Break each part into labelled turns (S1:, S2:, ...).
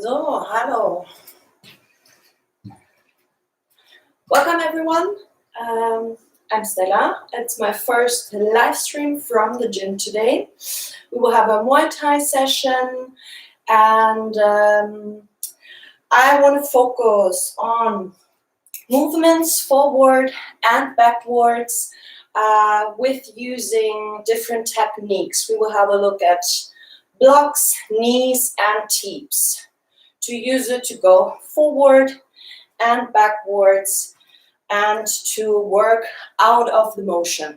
S1: So, hallo. Welcome everyone. I'm Stella. It's my first live stream from the gym today. We will have a Muay Thai session and I want to focus on movements forward and backwards with using different techniques. We will have a look at blocks, knees and teeps. To use it to go forward and backwards and to work out of the motion.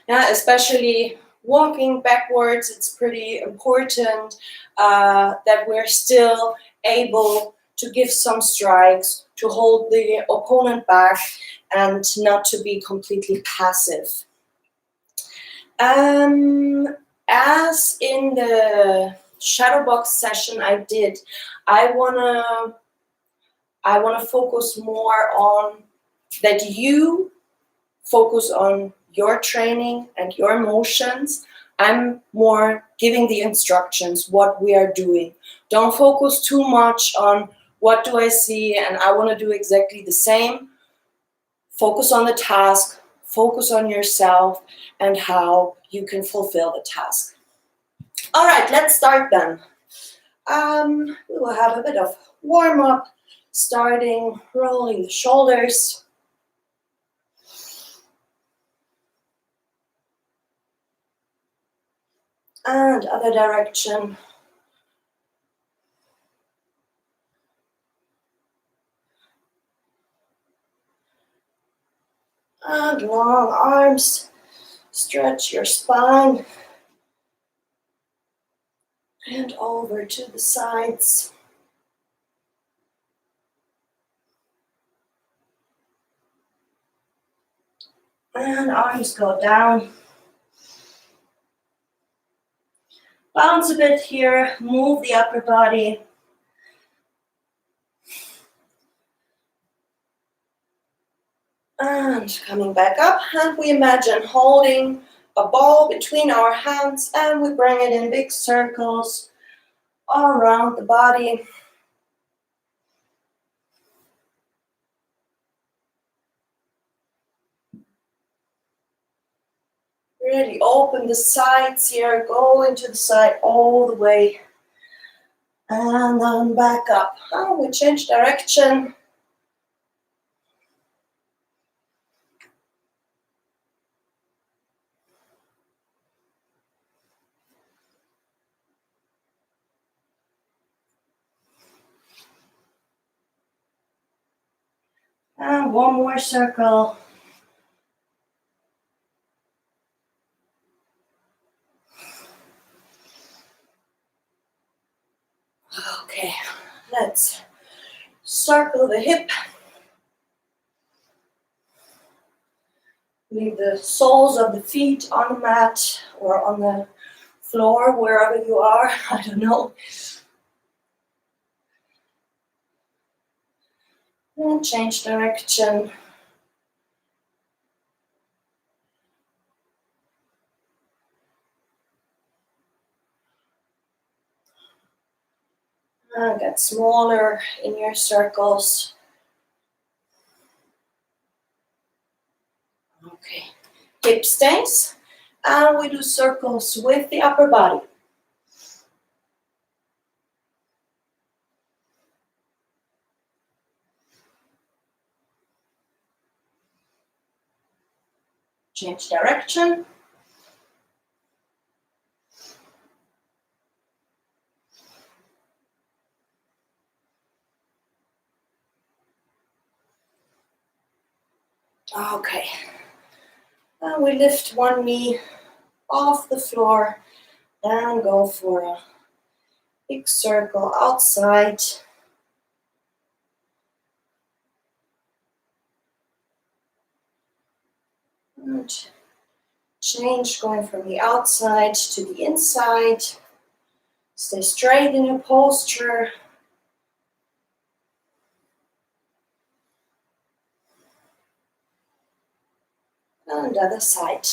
S1: Yeah, especially walking backwards, it's pretty important that we're still able to give some strikes, to hold the opponent back and not to be completely passive. As in the shadow box session I did, I wanna focus more on that you focus on your training and your motions. I'm more giving the instructions, what we are doing. Don't focus too much on what do I see and I want to do exactly the same. Focus on the task, focus on yourself and how you can fulfill the task. All right, let's start then. We will have a bit of warm-up, starting rolling the shoulders. And other direction. And long arms, stretch your spine. And over to the sides. And arms go down. Bounce a bit here, move the upper body. And coming back up, and we imagine holding a ball between our hands and we bring it in big circles all around the body. Really open the sides here, go into the side all the way. And then back up. And we change direction. And one more circle. Okay, let's circle the hip. Leave the soles of the feet on the mat or on the floor, wherever you are, I don't know. And change direction. And get smaller in your circles. Okay, hip stays. And we do circles with the upper body. Change direction. Okay. And we lift one knee off the floor and go for a big circle outside. And change going from the outside to the inside. Stay straight in your posture. And other side.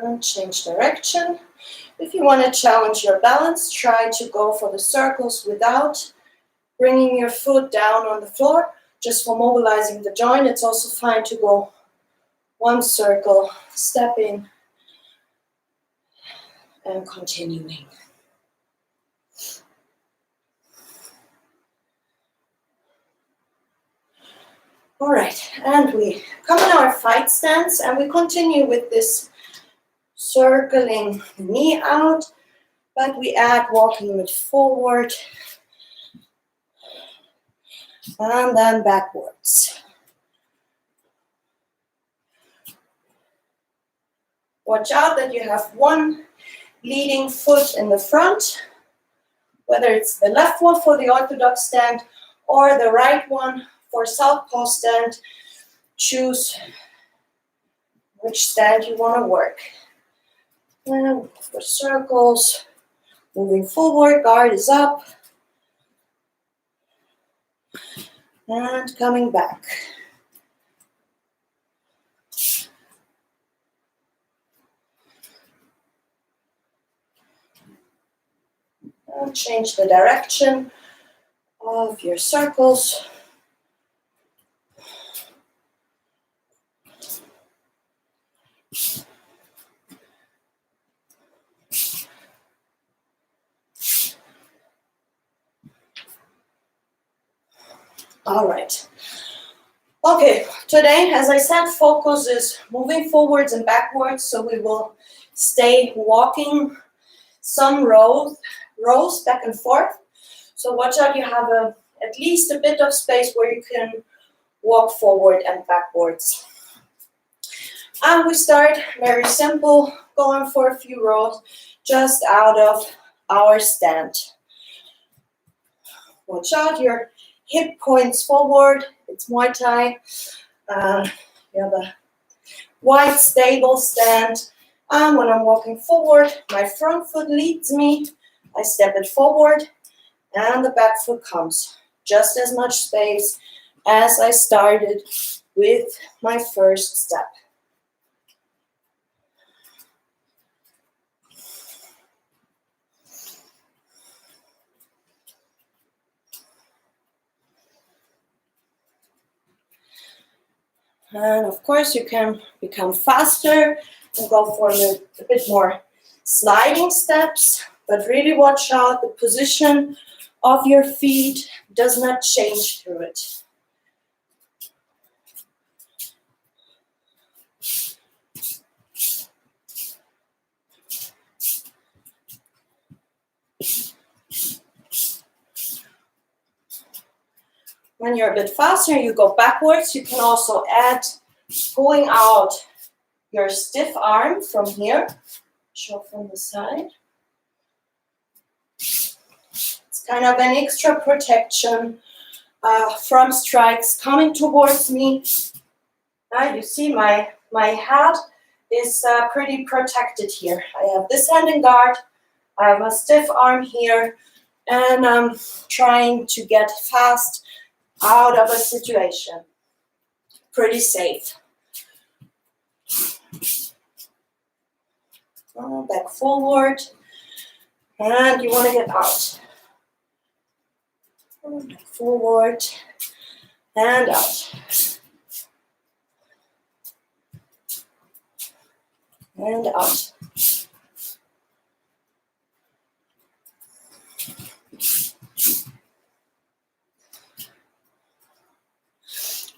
S1: And change direction. If you want to challenge your balance, try to go for the circles without bringing your foot down on the floor, just for mobilizing the joint. It's also fine to go one circle, stepping, and continuing. All right, and we come in our fight stance, and we continue with this circling the knee out, but we add walking it forward and then backwards. Watch out that you have one leading foot in the front, whether it's the left one for the orthodox stand or the right one for southpaw stand. Choose which stand you want to work. And for circles, moving forward, guard is up. And coming back. And change the direction of your circles. All right. Okay, today, as I said, focus is moving forwards and backwards, so we will stay walking some rows back and forth. So watch out, you have at least a bit of space where you can walk forward and backwards. And we start very simple, going for a few rows just out of our stand. Watch out, your hip points forward. It's Muay Thai. You have a wide, stable stand. And when I'm walking forward, my front foot leads me. I step it forward, and the back foot comes. Just as much space as I started with my first step. And of course, you can become faster and go for a bit more sliding steps, but really watch out the position of your feet does not change through it. When you're a bit faster, you go backwards. You can also add going out your stiff arm from here. Show from the side. It's kind of an extra protection from strikes coming towards me. You see my head is pretty protected here. I have this hand in guard. I have a stiff arm here, and I'm trying to get fast out of a situation. Pretty safe. Back forward, and you want to get out. Back forward, and out. And out.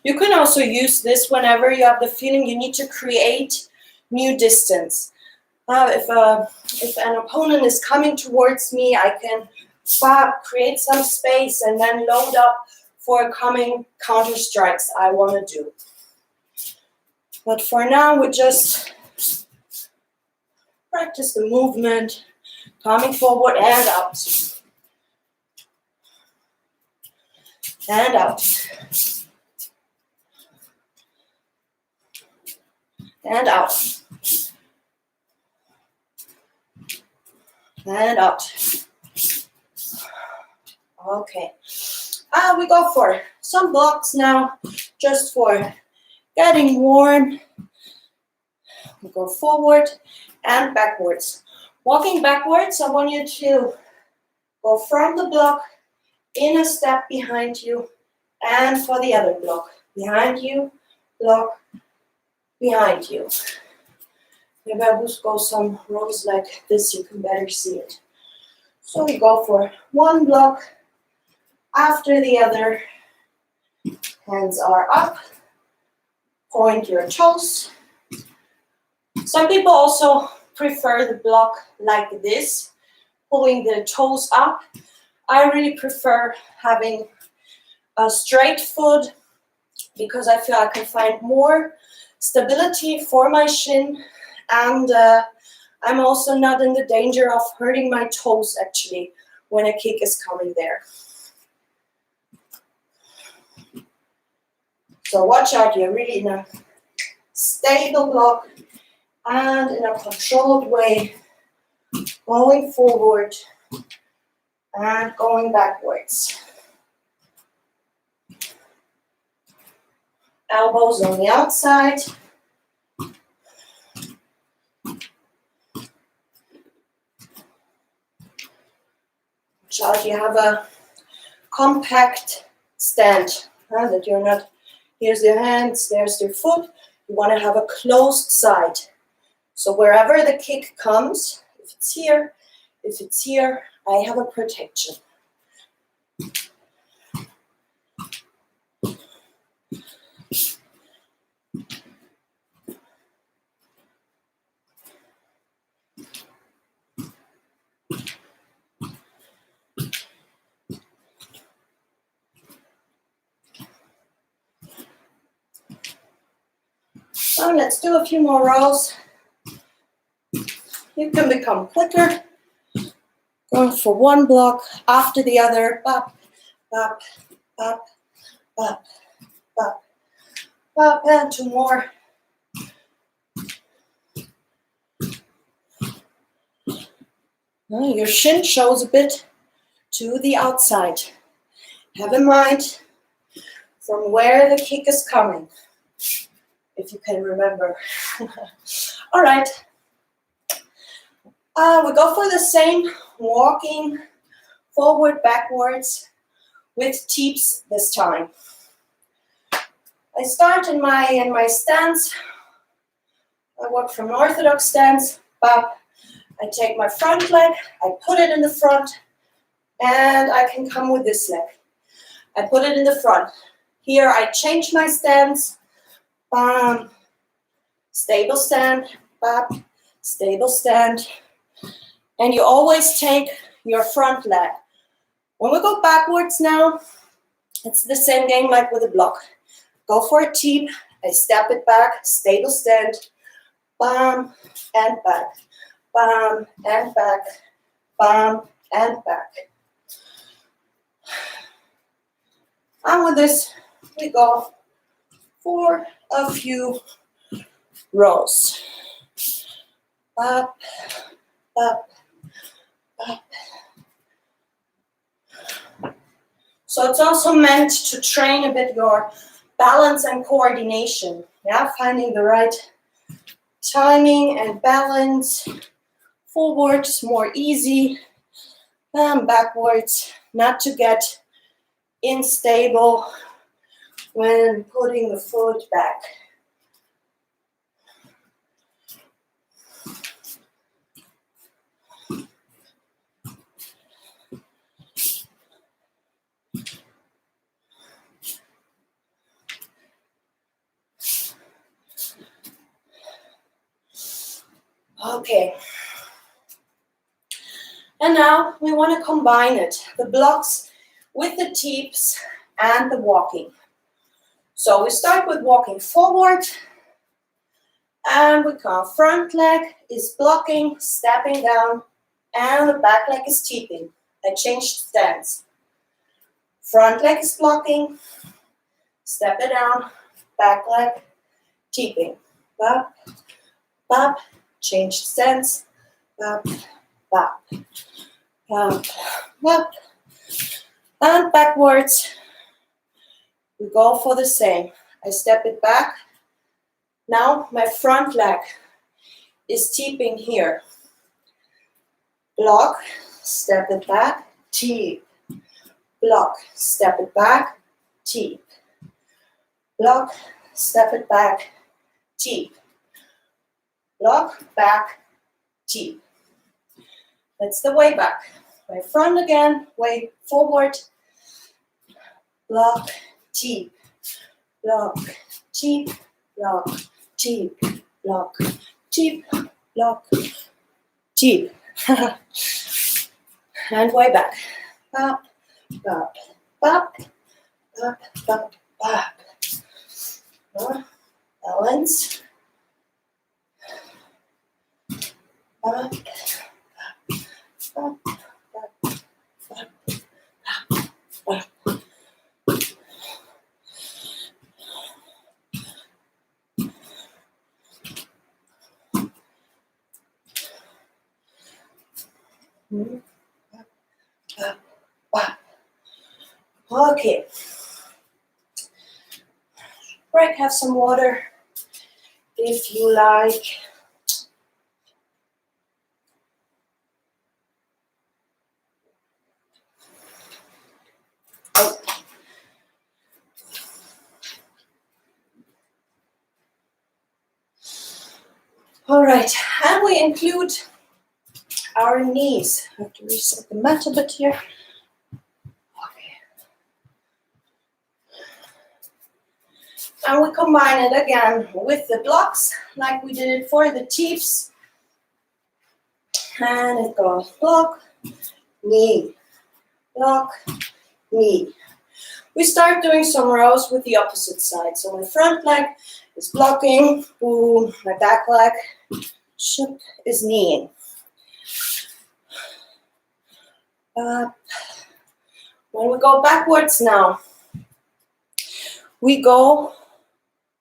S1: You can also use this whenever you have the feeling you need to create new distance. If an opponent is coming towards me, I can create some space and then load up for coming counter strikes I want to do. But for now, we just practice the movement, coming forward and out. And out. And out. And out. Okay. We go for some blocks now, just for getting warm. We go forward and backwards. Walking backwards, I want you to go from the block, in a step behind you, and for the other block. Behind you, block, behind you. Maybe I will go some rows like this, you can better see it. So we go for one block after the other. Hands are up. Point your toes. Some people also prefer the block like this, pulling the toes up. I really prefer having a straight foot because I feel I can find more stability for my shin, and I'm also not in the danger of hurting my toes actually when a kick is coming there. So watch out, you're really in a stable block and in a controlled way, going forward and going backwards. Elbows on the outside. Watch out, you have a compact stand, that you're not, here's your hands, there's your foot. You want to have a closed side. So wherever the kick comes, if it's here, I have a protection. So let's do a few more rows. You can become quicker. Going for one block after the other. Up, up, up, up, up, up, and two more. Your shin shows a bit to the outside. Have in mind from where the kick is coming, if you can remember. All right. We go for the same, walking forward, backwards with teeps this time. I start in my stance. I work from an orthodox stance. Up. I take my front leg, I put it in the front, and I can come with this leg. I put it in the front. Here I change my stance. Bam. Stable stand. Bam. Stable stand. And you always take your front leg. When we go backwards now, it's the same game like with a block. Go for a teep. I step it back. Stable stand. Bam. And back. Bam. And back. Bam. And back. And with this, we go for a few rows. Up, up, up. So it's also meant to train a bit your balance and coordination. Yeah, finding the right timing and balance. Forwards, more easy. And backwards, not to get unstable when putting the foot back. Okay. And now we want to combine it, the blocks with the teeps and the walking. So we start with walking forward, and we come front leg is blocking, stepping down, and the back leg is teeping. I changed stance. Front leg is blocking, step it down, back leg, teeping. Up, up, change stance, up, up, up, up, and backwards. We go for the same. I step it back. Now my front leg is teeping here. Block, step it back, teep. Block, step it back, teep. Block, step it back, teep. Block, back, teep. That's the way back. Way front again, way forward. Block, teep. Block, teep, block, teep, block, teep, block, teep. And way back. Up, up, up, up, up, up. Balance. Up, up, up, up, up, up, up. Okay. Break, have some water if you like. Oh. All right, and we include our knees. I have to reset the mat a bit here. And we combine it again with the blocks, like we did it for the teeps. And it goes block, knee, block, knee. We start doing some rows with the opposite side. So my front leg is blocking, boom, my back leg is kneeing. When we go backwards now, we go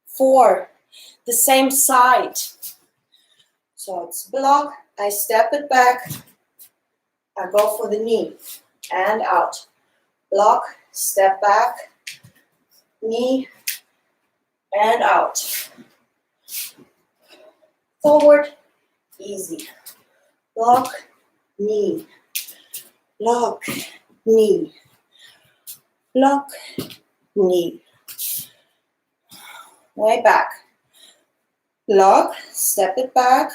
S1: for the same side. So it's block, I step it back, I go for the knee and out. Block, step back, knee and out. Forward, easy. Block, knee, block, knee, block, knee. Way back. Block, step it back,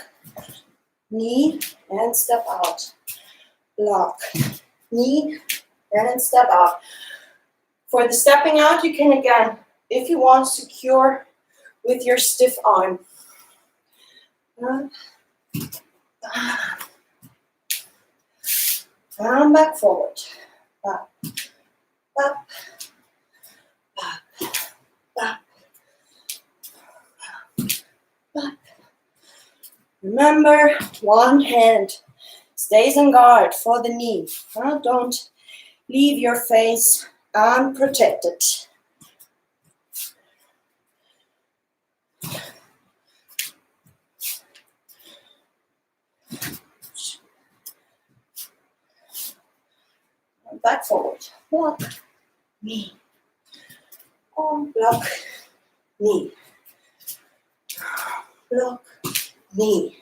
S1: knee, and step out. Block, knee, and step out. For the stepping out, you can again, if you want, secure with your stiff arm. And back forward. Up, up, up, up. Remember, one hand stays on guard for the knee. Don't leave your face unprotected. Back forward. Block, knee. Arm, block, knee. Block, knee.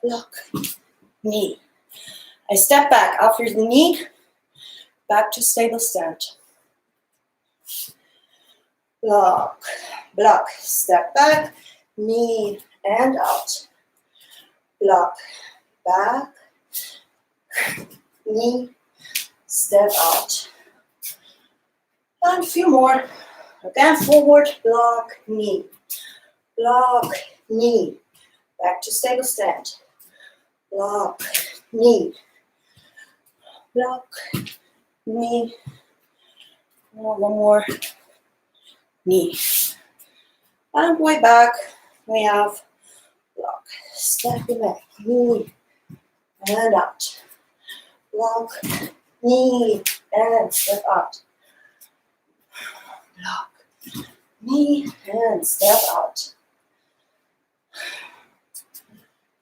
S1: Block, knee. I step back after the knee, back to stable stand. Block, block, step back, knee and out. Block, back, knee, step out. And a few more. Again, forward, block, knee. Block, knee. Back to stable stand. Block, knee. Block, knee. One more. Knee. And way back, we have block, step back, knee, and out. Block, knee, and step out. Block, knee, and step out.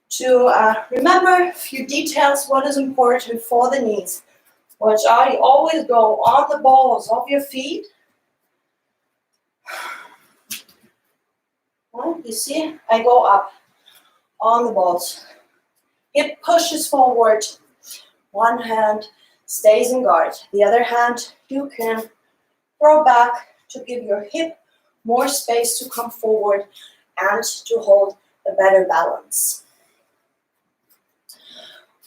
S1: To remember a few details, what is important for the knees, which are you always go on the balls of your feet. Well, you see, I go up. on the balls. Hip pushes forward. One hand stays in guard. The other hand, you can throw back to give your hip more space to come forward and to hold a better balance.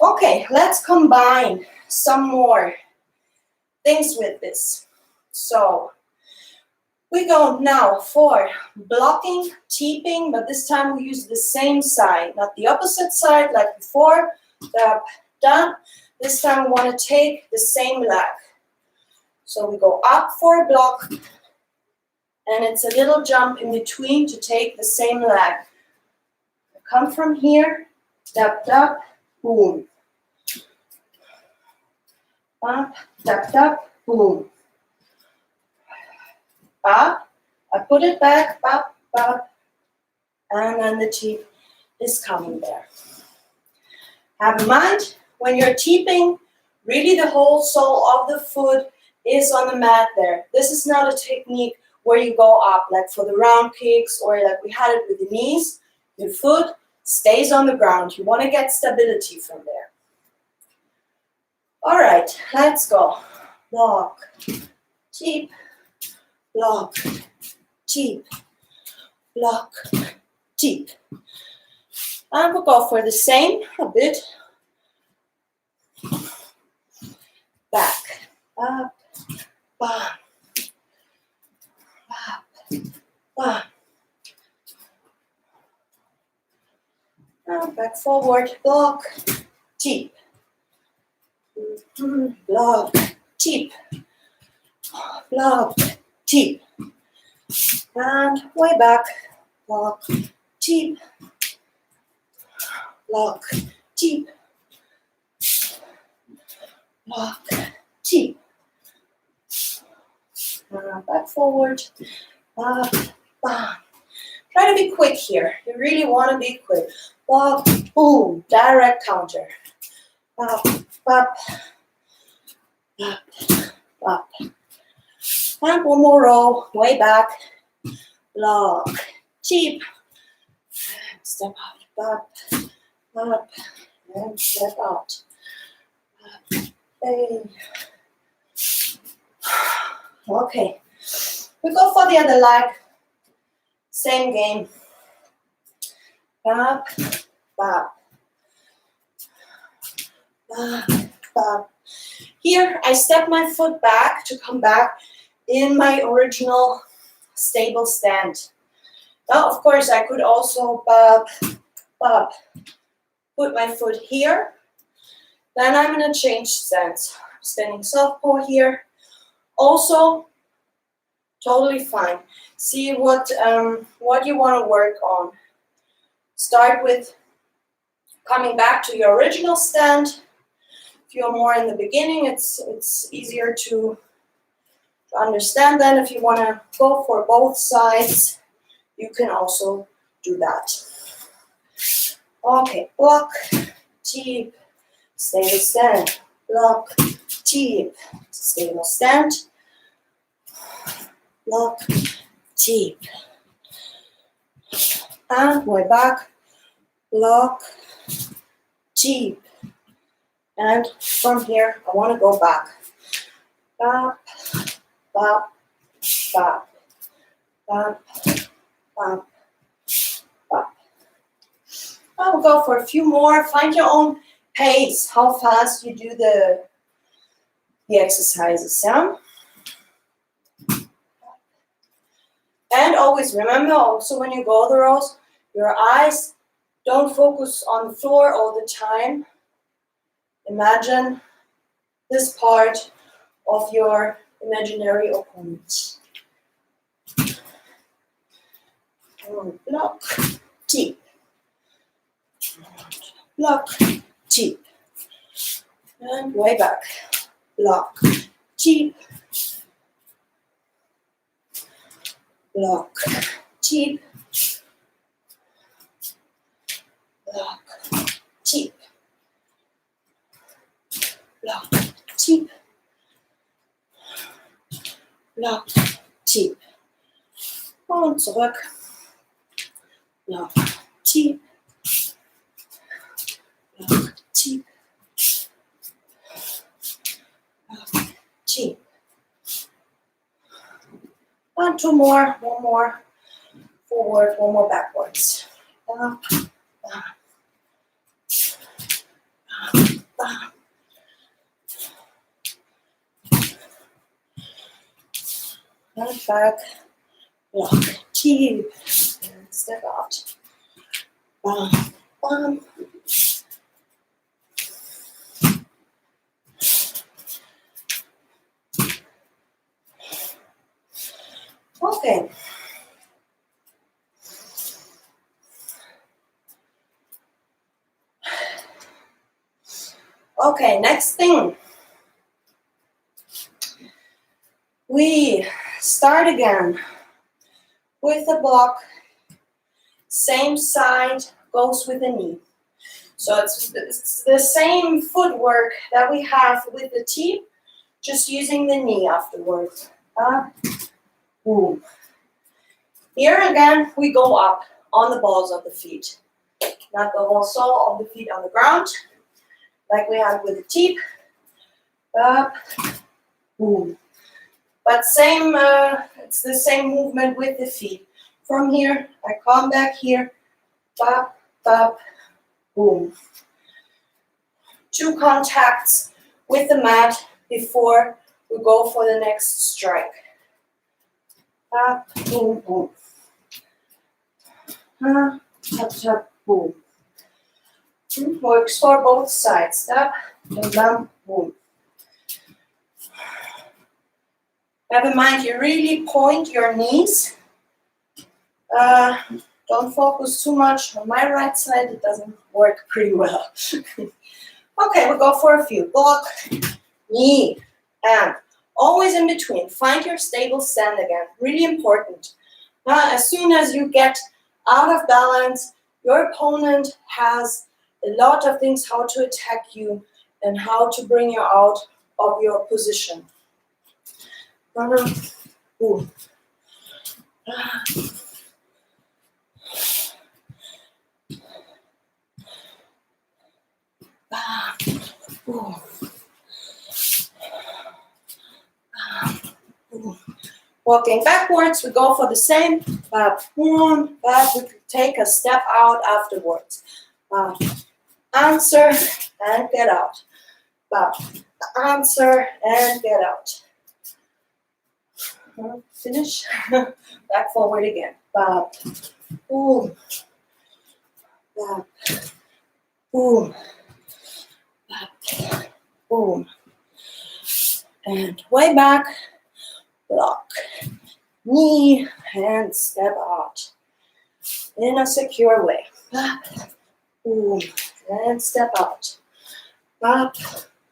S1: Okay, let's combine some more things with this. So we go now for blocking, teeping, but this time we use the same side, not the opposite side like before. Up, down. This time we want to take the same leg. So we go up for a block, and it's a little jump in between to take the same leg. Come from here, tap, tap, boom. Up, tap, tap, boom. Up, I put it back, up, up, and then the teep is coming there. Have in mind, when you're teeping, really the whole sole of the foot is on the mat there. This is not a technique where you go up, like for the round kicks or like we had it with the knees. Your foot stays on the ground. You want to get stability from there. All right, let's go. Block, teep, block, teep, block, teep. And we'll go for the same a bit. Back, up, bam, up, bam. And back forward, block, teep. Block, teep. Block, teep. And way back, block, teep. Block, teep. Block, teep. Back forward, up, bam. Try to be quick here. You really want to be quick. Block, boom, direct counter. Up, up, up, up. And one more row, way back. Block, teep. Step out, up, up, and step out. Up, and. Okay, we go for the other leg. Same game. Up, up, up, up. Here, I step my foot back to come back in my original stable stand. Now, of course, I could also put my foot here. Then I'm going to change stance. Standing southpaw here. Also, totally fine. See what you want to work on. Start with coming back to your original stand. If you're more in the beginning, it's easier to understand. Then if you want to go for both sides, you can also do that. Okay, block, teep, stable stand. Block, teep, stable stand. Block, teep. And way back. Block, teep. And from here, I want to go back. Back, back, back, back, back, back. I'll go for a few more. Find your own pace, how fast you do the exercises. Yeah? And always remember, also when you go the rows, your eyes don't focus on the floor all the time. Imagine this part of your imaginary opponent. Block, teep. Block, teep. And way back. Block, teep. Block, teep. Block, teep. Block, teep. Block, teep. Und zurück. Block, teep. And two more, one more forward, one more backwards. Up, up, up. And back, block, teep, and step out. Bam, bam. Okay. Okay, next thing. We start again with the block. Same side goes with the knee. So it's the same footwork that we have with the teep, just using the knee afterwards. Boom. Here again, we go up on the balls of the feet. Not the whole sole of the feet on the ground, like we had with the teep. Up, boom. But same, it's the same movement with the feet. From here, I come back here, bop, bop, boom. 2 contacts with the mat before we go for the next strike. Bop, boom, boom. Tap, tap, boom. Works for both sides. Tap, bam, boom. Have in mind, you really point your knees. Don't focus too much on my right side. It doesn't work pretty well. Okay, we'll go for a few. Block, knee, and always in between. Find your stable stand again. Really important. As soon as you get out of balance, your opponent has a lot of things how to attack you and how to bring you out of your position. Boom. Boom. Walking backwards, we go for the same. Boom. We take a step out afterwards. Answer and get out. Answer and get out. Finish. Back forward again. Boom. Boom. Boom. And way back. Block. Knee and step out. In a secure way. Boom. And step out.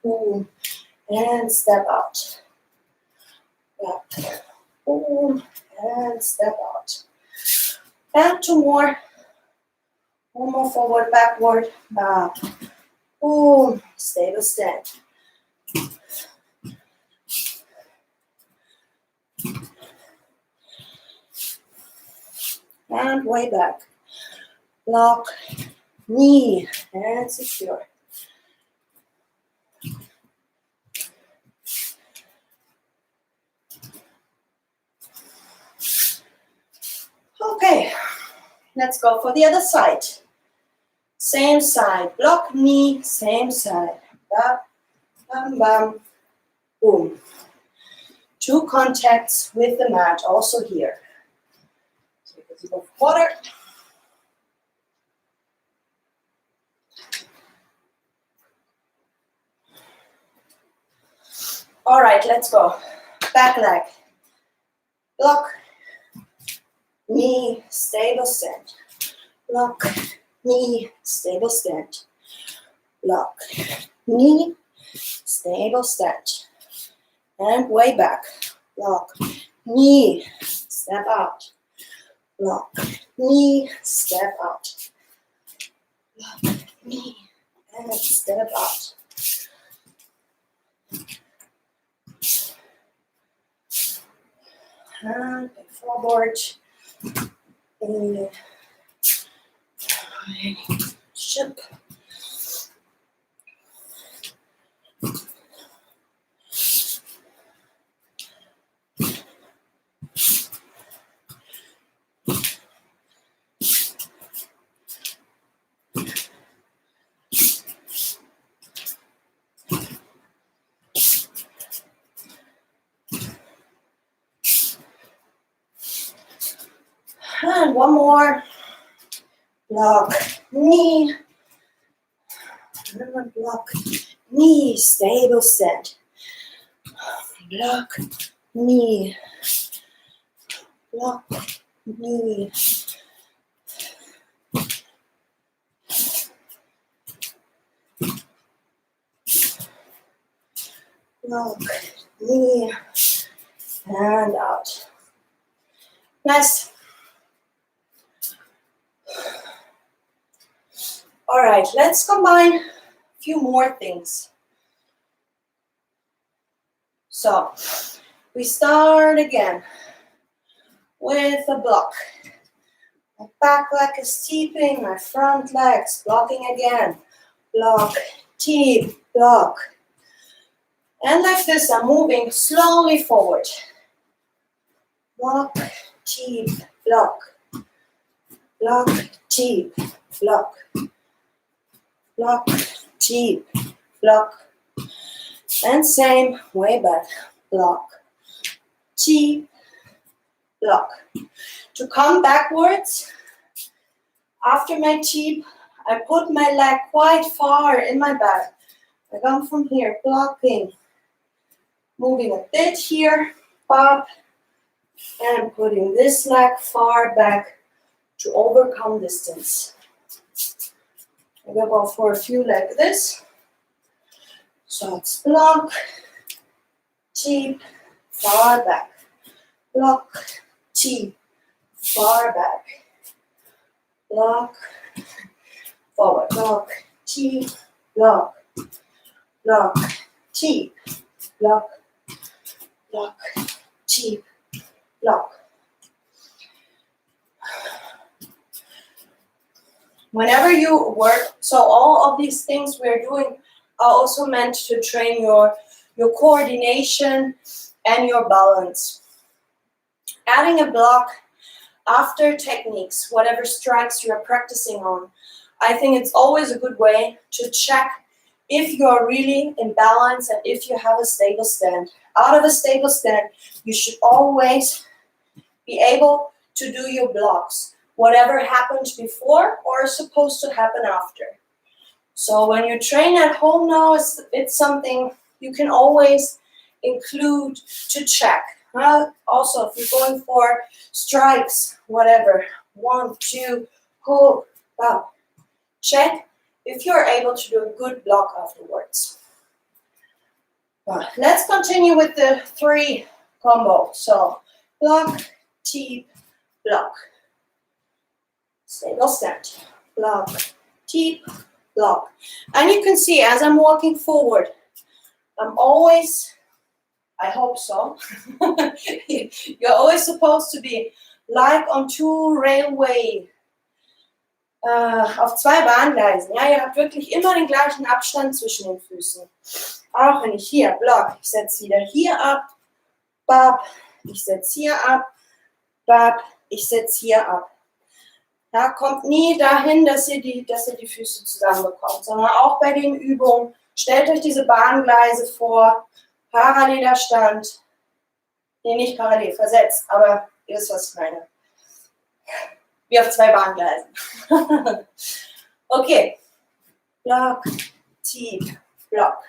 S1: Boom. And step out. Boom. And step out. And 2 more. 1 more forward, backward. Boom. Stable stand. And way back. Block. Knee. And secure. Okay, let's go for the other side. Same side, block, knee, same side. Bam, bam, bam, boom. 2 contacts with the mat, also here. Take a sip of water. All right, let's go. Back leg. Block. Knee, stable stand. Block, knee, stable stand. Block, knee, stable stand. And way back. Block, knee, step out. Block, knee, step out. Block, knee, and step out. And forward. Ship. And one more. Block, knee. Remember, block, knee, stable stand. Block, knee. Block, knee. Block, knee. And out. Nice. All right, let's combine a few more things. So we start again with a block. My back leg is teeping, my front legs blocking again. Block, teep, block. And like this, I'm moving slowly forward. Block, teep, block. Block, teep, block. Block, teep, block. And same way back. Block, teep, block. To come backwards, after my teep, I put my leg quite far in my back. I come from here, blocking. Moving a bit here, pop. And putting this leg far back to overcome distance. I go for a few like this. So it's block, teep, far back. Block, teep, far back. Block, forward. Block, teep, block. Block, teep, block. Block, teep, block. Whenever you work, so all of these things we're doing are also meant to train your coordination and your balance. Adding a block after techniques, whatever strikes you're practicing on, I think it's always a good way to check if you're really in balance and if you have a stable stand. Out of a stable stand, you should always be able to do your blocks. Whatever happened before or is supposed to happen after. So when you train at home now, it's something you can always include to check. Also, if you're going for strikes, whatever, 1, 2, pull, up, check if you're able to do a good block afterwards. Let's continue with the 3 combo. So block, teep, block. Stable stand, block, teep, block. And you can see as I'm walking forward, I'm always, I hope so, you're always supposed to be like on 2 railway, auf 2 Bahngleisen. Ja, ihr habt wirklich immer den gleichen Abstand zwischen den Füßen. Auch wenn ich hier block, ich setze wieder hier ab, bab, ich setze hier ab, bab, ich setze hier ab. Ja, kommt nie dahin, dass ihr die Füße zusammenbekommt, sondern auch bei den Übungen, stellt euch diese Bahngleise vor, paralleler Stand, nee, nicht parallel, versetzt, aber ihr wisst, was ich meine. Wie auf 2 Bahngleisen. Okay, Block, Teep, Block,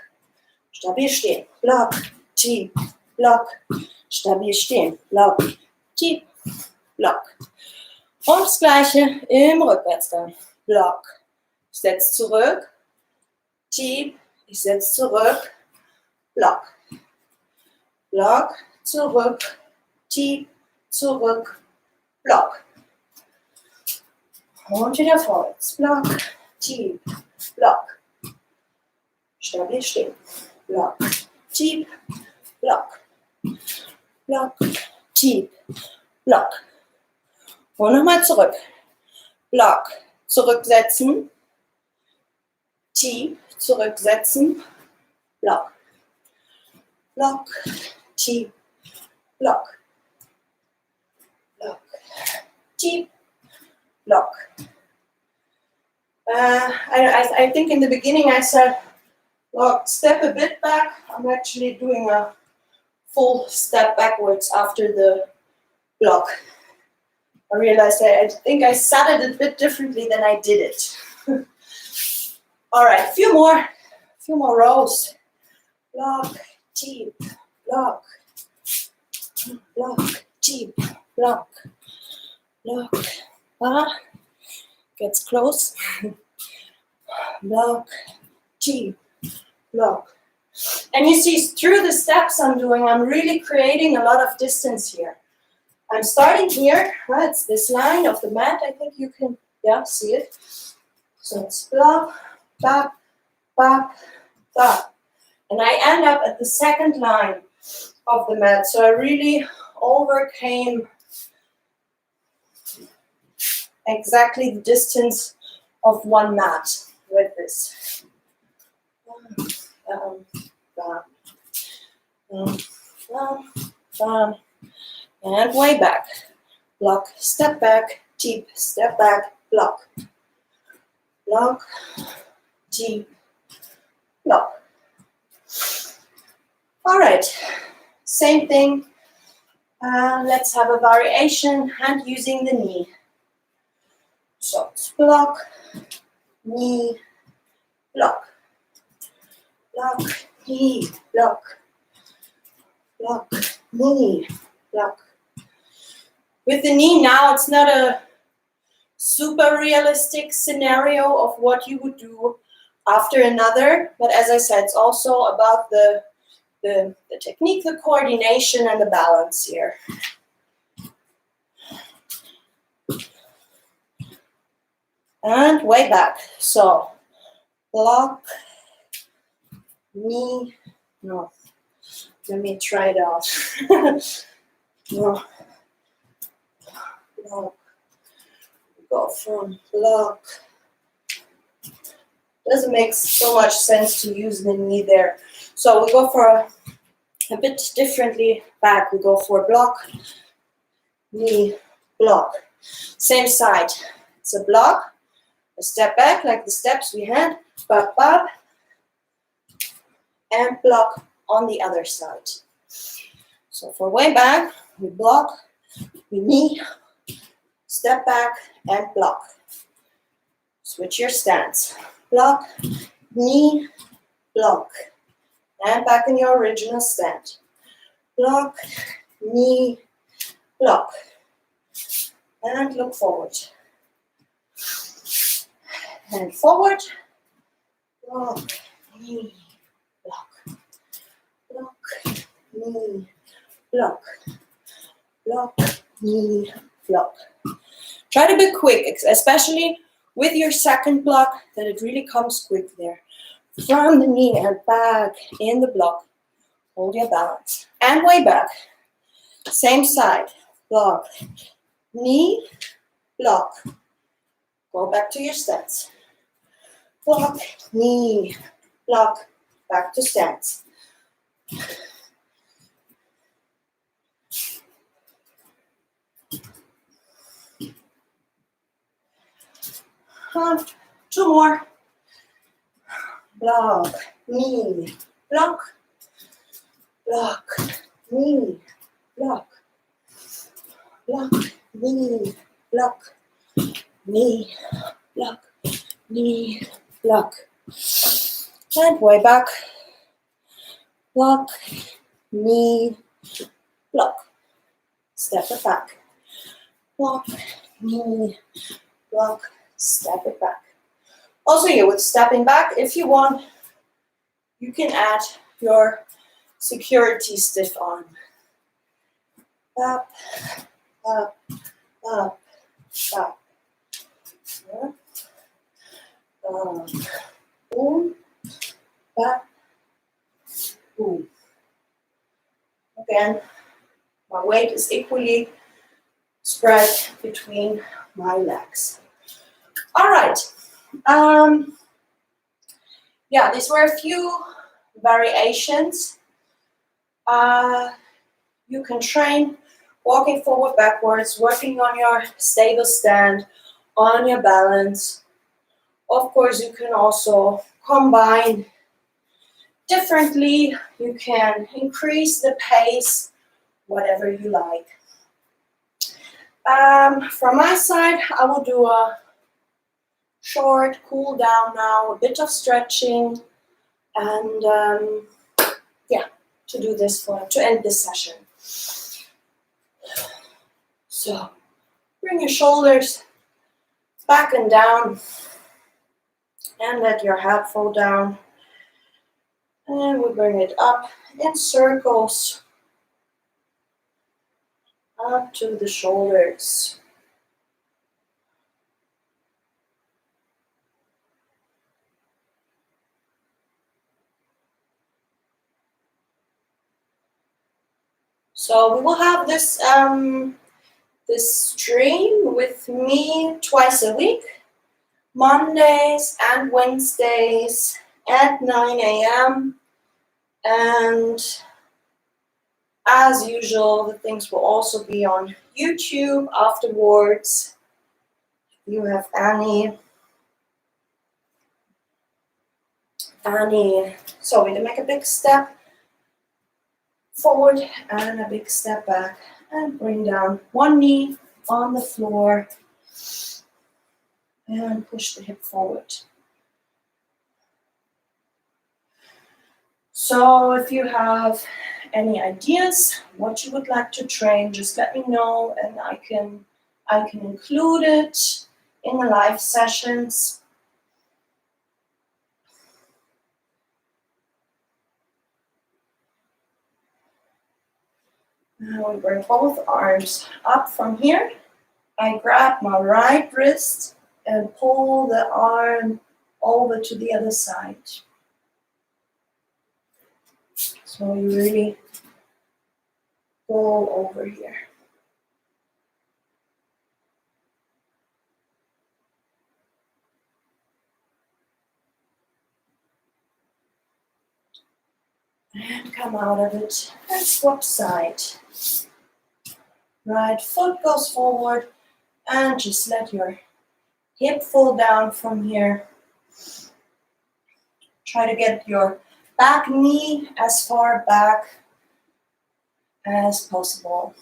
S1: stabil stehen, Block, Teep, Block, stabil stehen, Block, Teep, Block. Und das Gleiche im Rückwärtsgang. Block. Ich setze zurück. Teep. Ich setze zurück. Block. Block. Zurück. Teep. Zurück. Block. Und wieder vorwärts. Block. Teep. Block. Stabil stehen. Block. Teep. Block. Block. Teep. Block. Und nochmal zurück. Block, zurücksetzen. Teep, zurücksetzen. Block. Block, Teep, Block. Block, Teep, Block. I think in the beginning I said, well, step a bit back. I'm actually doing a full step backwards after the block. I realized I think I said it a bit differently than I did it. All right, a few more rows. Block, teep, block, block, teep, block, block. Gets close. Block, teep, block. And you see through the steps I'm doing, I'm really creating a lot of distance here. I'm starting here, right? It's this line of the mat. I think you can, see it. So it's block, back, back, back. And I end up at the second line of the mat. So I really overcame exactly the distance of one mat with this. And way back. Block, step back, teep, step back, block. Block, teep, block. All right, same thing. Let's have a variation, hand using the knee. So it's block, knee, block. Block, knee, block. Block, knee, block. With the knee now, it's not a super realistic scenario of what you would do after another, but as I said, it's also about the technique, the coordination, and the balance here. And way back. So block, knee, no. Let me try it out. No. Block. Go from block. Doesn't make so much sense to use the knee there. So we go for a bit differently back. We go for block, knee, block. Same side. It's a block, a step back like the steps we had, back, back, and block on the other side. So for way back, we block, we knee, step back, and block. Switch your stance. Block, knee, block. And back in your original stand. Block, knee, block. And look forward. And forward. Block, knee, block. Block, knee, block. Block, knee, block. Try to be quick, especially with your second block, that it really comes quick there. From the knee and back in the block. Hold your balance. And way back. Same side. Block. Knee. Block. Go back to your stance. Block. Knee. Block. Back to stance. Two more. Block, knee, block, block, knee, block, block, knee, block, knee, block, knee, block. And way back. Block, knee, block. Step it back. Block, knee, block, step it back. Also here with stepping back, if you want, you can add your security stiff arm. Up, up, up, up. Boom, back, boom. Again, my weight is equally spread between my legs. All right. These were a few variations. You can train walking forward, backwards, working on your stable stand, on your balance. Of course, you can also combine differently. You can increase the pace, whatever you like. From my side, I will do a short cool down now, a bit of stretching, and yeah, to do this to end this session. So bring your shoulders back and down, and let your head fall down. And we bring it up in circles up to the shoulders. So we will have this stream with me twice a week, Mondays and Wednesdays at 9 a.m. And as usual, the things will also be on YouTube afterwards. If you have any, so we can make a big step forward and a big step back, and bring down one knee on the floor and push the hip forward. So if you have any ideas what you would like to train, just let me know, and I can include it in the live sessions. Now we bring both arms up from here. I grab my right wrist and pull the arm over to the other side. So you really pull over here. And come out of it and swap side. Right foot goes forward and just let your hip fall down from here. Try to get your back knee as far back as possible.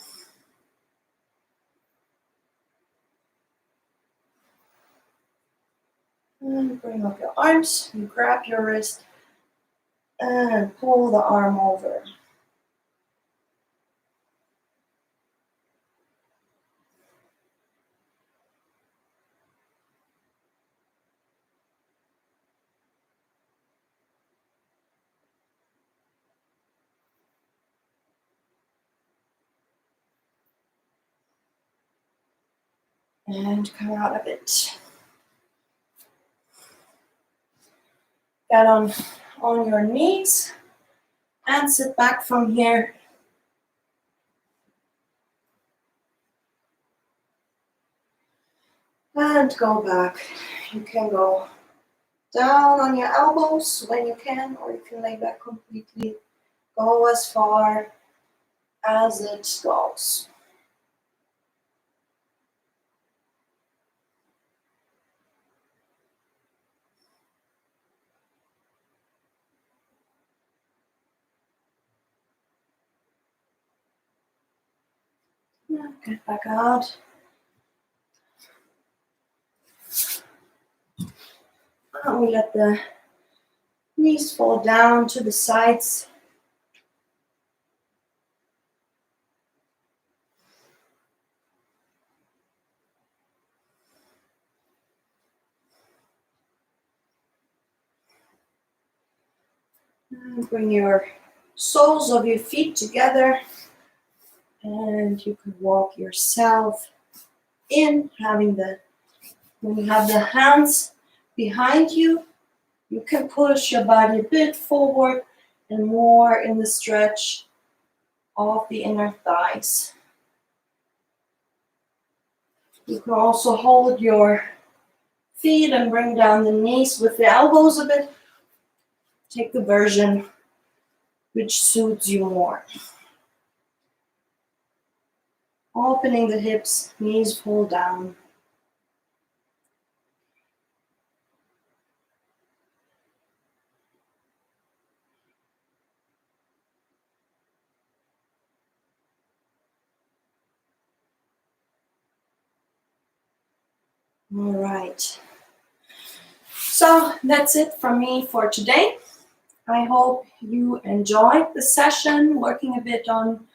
S1: And bring up your arms, you grab your wrist and pull the arm over. And come out of it. Get on your knees and sit back from here. And go back. You can go down on your elbows when you can, or you can lay back completely. Go as far as it goes. Now get back out. And we let the knees fall down to the sides. And bring your soles of your feet together. And you can walk yourself in, when you have the hands behind you, you can push your body a bit forward and more in the stretch of the inner thighs. You can also hold your feet and bring down the knees with the elbows a bit. Take the version which suits you more. Opening the hips, knees pull down. All right. So that's it from me for today. I hope you enjoyed the session, working a bit on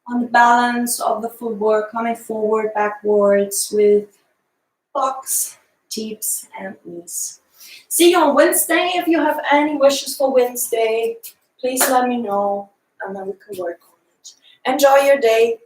S1: the balance of the footwork, coming forward, backwards with box, teeps, and knees. See you on Wednesday. If you have any wishes for Wednesday, please let me know, and then we can work on it. Enjoy your day.